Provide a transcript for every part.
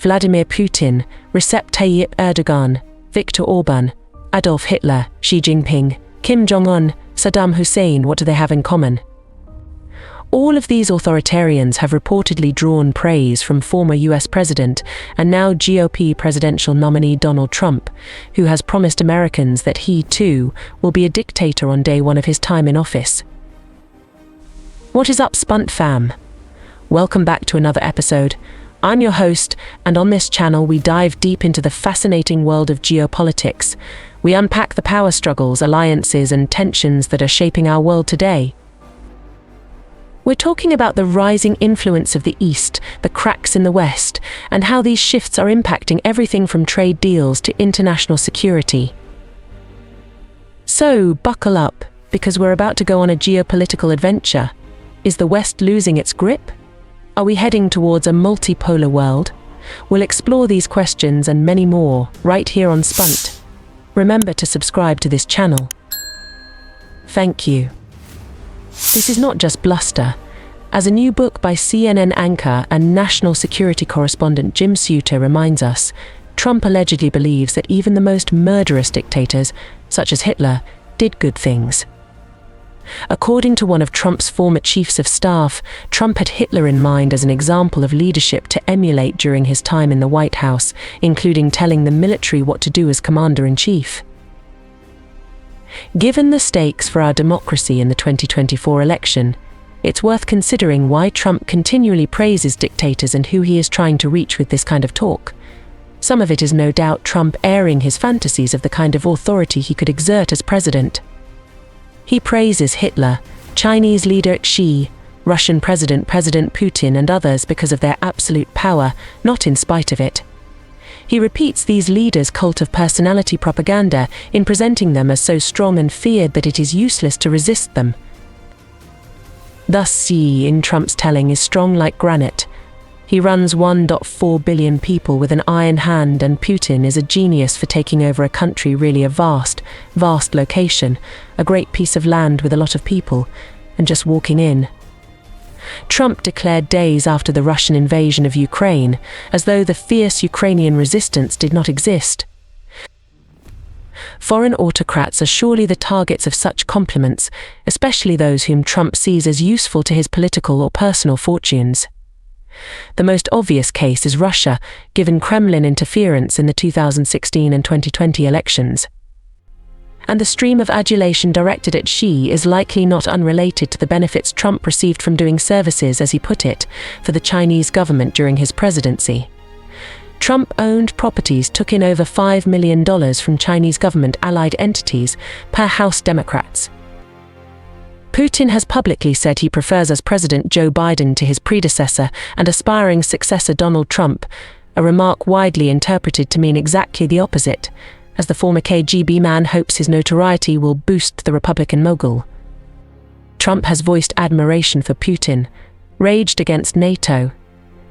Vladimir Putin, Recep Tayyip Erdogan, Viktor Orban, Adolf Hitler, Xi Jinping, Kim Jong-un, Saddam Hussein. What do they have in common? All of these authoritarians have reportedly drawn praise from former US President and now GOP presidential nominee Donald Trump, who has promised Americans that he, too, will be a dictator on day one of his time in office. What is up, Spunt fam? Welcome back to another episode. I'm your host, and on this channel we dive deep into the fascinating world of geopolitics. We unpack the power struggles, alliances, and tensions that are shaping our world today. We're talking about the rising influence of the East, the cracks in the West, and how these shifts are impacting everything from trade deals to international security. So, buckle up, because we're about to go on a geopolitical adventure. Is the West losing its grip? Are we heading towards a multipolar world? We'll explore these questions and many more right here on Spunt. Remember to subscribe to this channel. Thank you. This is not just bluster. As a new book by CNN anchor and national security correspondent Jim Sciutto reminds us, Trump allegedly believes that even the most murderous dictators, such as Hitler, did good things. According to one of Trump's former chiefs of staff, Trump had Hitler in mind as an example of leadership to emulate during his time in the White House, including telling the military what to do as commander-in-chief. Given the stakes for our democracy in the 2024 election, it's worth considering why Trump continually praises dictators and who he is trying to reach with this kind of talk. Some of it is no doubt Trump airing his fantasies of the kind of authority he could exert as president. He praises Hitler, Chinese leader Xi, Russian President Putin, and others because of their absolute power, not in spite of it. He repeats these leaders' cult of personality propaganda in presenting them as so strong and feared that it is useless to resist them. Thus Xi, in Trump's telling, is strong like granite. He runs 1.4 billion people with an iron hand, and Putin is a genius for taking over a country, really a vast location, a great piece of land with a lot of people, and just walking in. Trump declared days after the Russian invasion of Ukraine, as though the fierce Ukrainian resistance did not exist. Foreign autocrats are surely the targets of such compliments, especially those whom Trump sees as useful to his political or personal fortunes. The most obvious case is Russia, given Kremlin interference in the 2016 and 2020 elections. And the stream of adulation directed at Xi is likely not unrelated to the benefits Trump received from doing services, as he put it, for the Chinese government during his presidency. Trump-owned properties took in over $5 million from Chinese government-allied entities, per House Democrats. Putin has publicly said he prefers as President Joe Biden to his predecessor and aspiring successor Donald Trump, a remark widely interpreted to mean exactly the opposite, as the former KGB man hopes his notoriety will boost the Republican mogul. Trump has voiced admiration for Putin, raged against NATO,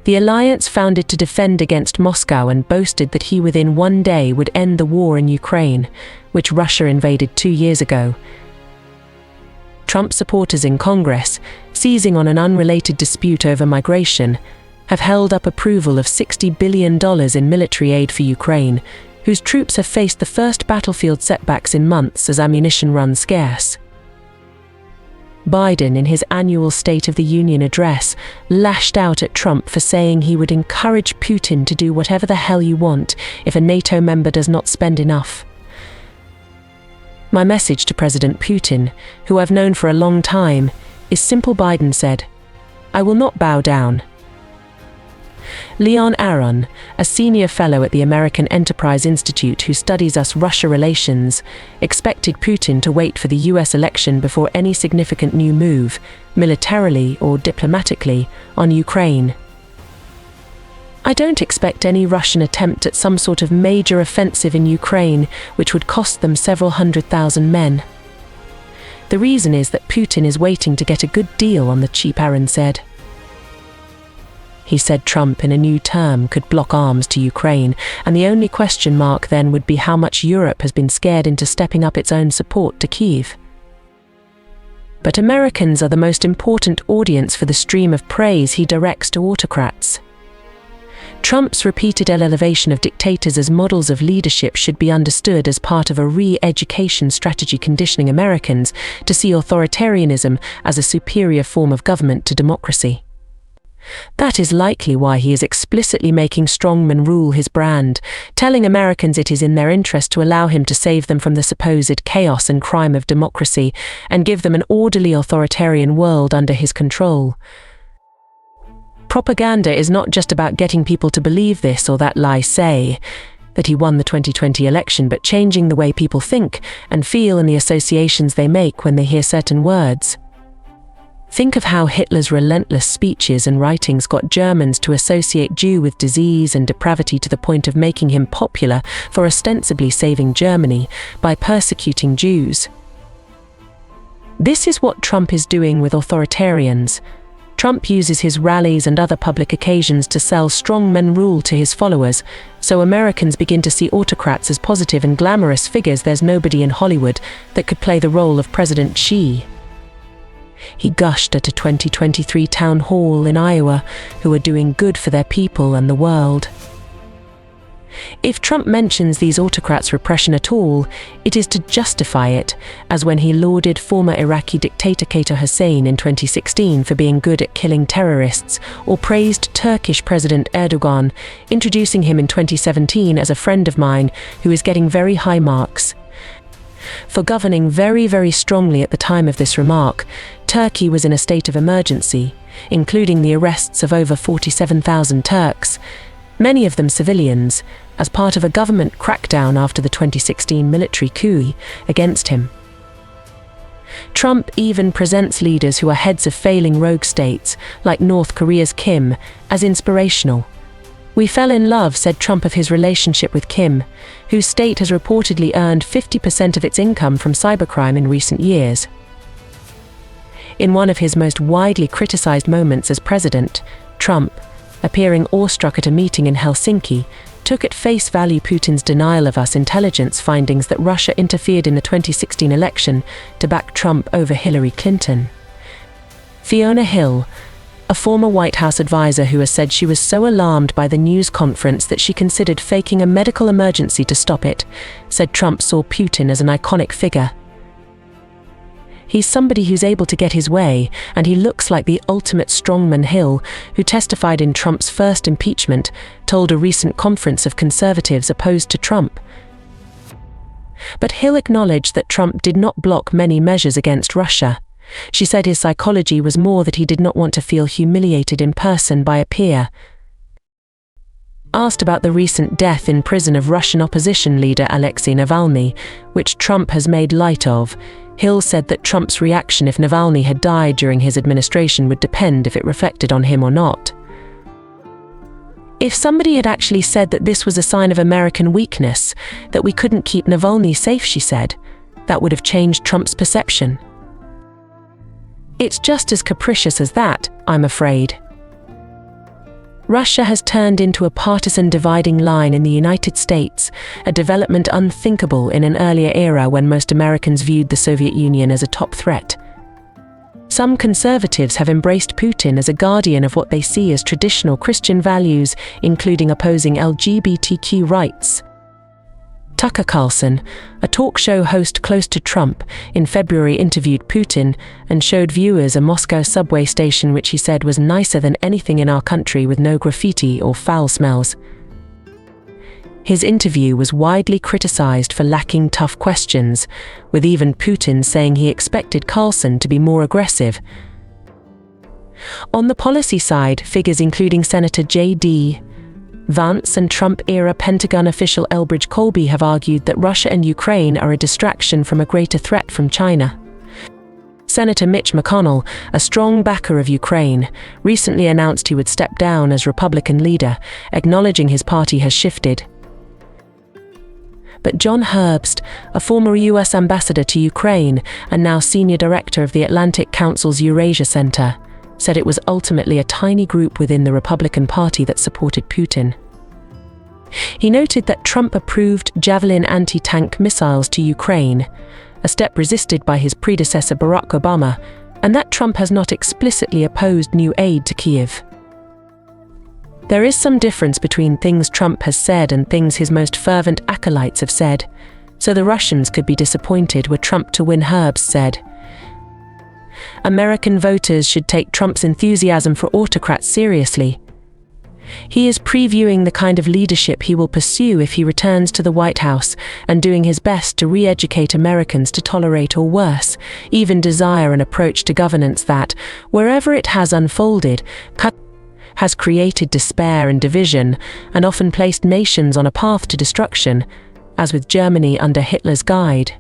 the alliance founded to defend against Moscow, and boasted that he within one day would end the war in Ukraine, which Russia invaded 2 years ago. Trump supporters in Congress, seizing on an unrelated dispute over migration, have held up approval of $60 billion in military aid for Ukraine, whose troops have faced the first battlefield setbacks in months as ammunition runs scarce. Biden, in his annual State of the Union address, lashed out at Trump for saying he would encourage Putin to do whatever the hell you want if a NATO member does not spend enough. My message to President Putin, who I've known for a long time, is simple. Biden said, "I will not bow down." Leon Aron, a senior fellow at the American Enterprise Institute who studies US-Russia relations, expected Putin to wait for the US election before any significant new move, militarily or diplomatically, on Ukraine. I don't expect any Russian attempt at some sort of major offensive in Ukraine, which would cost them several 100,000 men. The reason is that Putin is waiting to get a good deal on the cheap, Aron said. He said Trump, in a new term, could block arms to Ukraine, and the only question mark then would be how much Europe has been scared into stepping up its own support to Kyiv. But Americans are the most important audience for the stream of praise he directs to autocrats. Trump's repeated elevation of dictators as models of leadership should be understood as part of a re-education strategy conditioning Americans to see authoritarianism as a superior form of government to democracy. That is likely why he is explicitly making strongman rule his brand, telling Americans it is in their interest to allow him to save them from the supposed chaos and crime of democracy and give them an orderly authoritarian world under his control. Propaganda is not just about getting people to believe this or that lie, say that he won the 2020 election, but changing the way people think and feel and the associations they make when they hear certain words. Think of how Hitler's relentless speeches and writings got Germans to associate Jew with disease and depravity to the point of making him popular for ostensibly saving Germany by persecuting Jews. This is what Trump is doing with authoritarians. Trump uses his rallies and other public occasions to sell strongman rule to his followers, so Americans begin to see autocrats as positive and glamorous figures. There's nobody in Hollywood that could play the role of President Xi. He gushed at a 2023 town hall in Iowa, who are doing good for their people and the world. If Trump mentions these autocrats' repression at all, it is to justify it, as when he lauded former Iraqi dictator Saddam Hussein in 2016 for being good at killing terrorists, or praised Turkish President Erdogan, introducing him in 2017 as a friend of mine who is getting very high marks. For governing very, very strongly at the time of this remark, Turkey was in a state of emergency, including the arrests of over 47,000 Turks, many of them civilians, as part of a government crackdown after the 2016 military coup against him. Trump even presents leaders who are heads of failing rogue states, like North Korea's Kim, as inspirational. "We fell in love," said Trump of his relationship with Kim, whose state has reportedly earned 50% of its income from cybercrime in recent years. In one of his most widely criticized moments as president, Trump, appearing awestruck at a meeting in Helsinki, took at face value Putin's denial of US intelligence findings that Russia interfered in the 2016 election to back Trump over Hillary Clinton. Fiona Hill, a former White House advisor who has said she was so alarmed by the news conference that she considered faking a medical emergency to stop it, said Trump saw Putin as an iconic figure. He's somebody who's able to get his way, and he looks like the ultimate strongman. Hill, who testified in Trump's first impeachment, told a recent conference of conservatives opposed to Trump. But Hill acknowledged that Trump did not block many measures against Russia. She said his psychology was more that he did not want to feel humiliated in person by a peer. Asked about the recent death in prison of Russian opposition leader Alexei Navalny, which Trump has made light of, Hill said that Trump's reaction if Navalny had died during his administration would depend if it reflected on him or not. If somebody had actually said that this was a sign of American weakness, that we couldn't keep Navalny safe, she said, that would have changed Trump's perception. It's just as capricious as that, I'm afraid. Russia has turned into a partisan dividing line in the United States, a development unthinkable in an earlier era when most Americans viewed the Soviet Union as a top threat. Some conservatives have embraced Putin as a guardian of what they see as traditional Christian values, including opposing LGBTQ rights. Tucker Carlson, a talk show host close to Trump, in February interviewed Putin and showed viewers a Moscow subway station which he said was nicer than anything in our country, with no graffiti or foul smells. His interview was widely criticized for lacking tough questions, with even Putin saying he expected Carlson to be more aggressive. On the policy side, figures including Senator J.D. Vance and Trump-era Pentagon official Elbridge Colby have argued that Russia and Ukraine are a distraction from a greater threat from China. Senator Mitch McConnell, a strong backer of Ukraine, recently announced he would step down as Republican leader, acknowledging his party has shifted. But John Herbst, a former U.S. ambassador to Ukraine and now senior director of the Atlantic Council's Eurasia Center, said it was ultimately a tiny group within the Republican Party that supported Putin. He noted that Trump approved Javelin anti-tank missiles to Ukraine, a step resisted by his predecessor Barack Obama, and that Trump has not explicitly opposed new aid to Kyiv. There is some difference between things Trump has said and things his most fervent acolytes have said, so the Russians could be disappointed were Trump to win. Herbs said. American voters should take Trump's enthusiasm for autocrats seriously. He is previewing the kind of leadership he will pursue if he returns to the White House and doing his best to re-educate Americans to tolerate or worse, even desire an approach to governance that, wherever it has unfolded, has created despair and division and often placed nations on a path to destruction, as with Germany under Hitler's guide.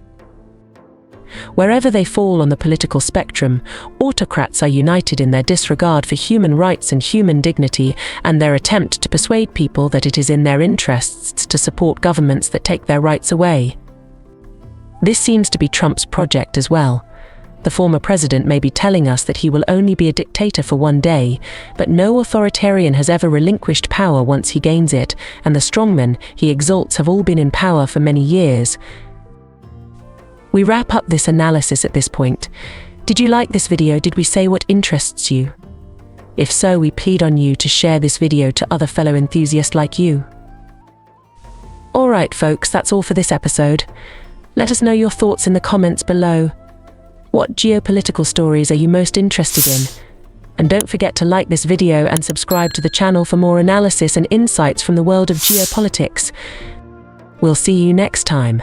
Wherever they fall on the political spectrum, autocrats are united in their disregard for human rights and human dignity and their attempt to persuade people that it is in their interests to support governments that take their rights away. This seems to be Trump's project as well. The former president may be telling us that he will only be a dictator for one day, but no authoritarian has ever relinquished power once he gains it, and the strongmen he exalts have all been in power for many years. We wrap up this analysis at this point. Did you like this video? Did we say what interests you? If so, we plead on you to share this video to other fellow enthusiasts like you. Alright folks, that's all for this episode. Let us know your thoughts in the comments below. What geopolitical stories are you most interested in? And don't forget to like this video and subscribe to the channel for more analysis and insights from the world of geopolitics. We'll see you next time.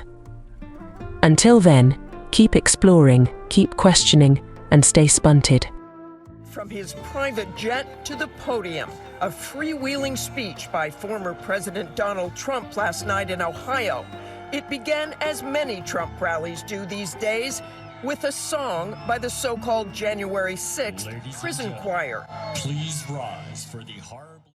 Until then, keep exploring, keep questioning, and stay spunted. From his private jet to the podium, a freewheeling speech by former President Donald Trump last night in Ohio. It began, as many Trump rallies do these days, with a song by the so-called January 6th prison choir. Please rise for the hard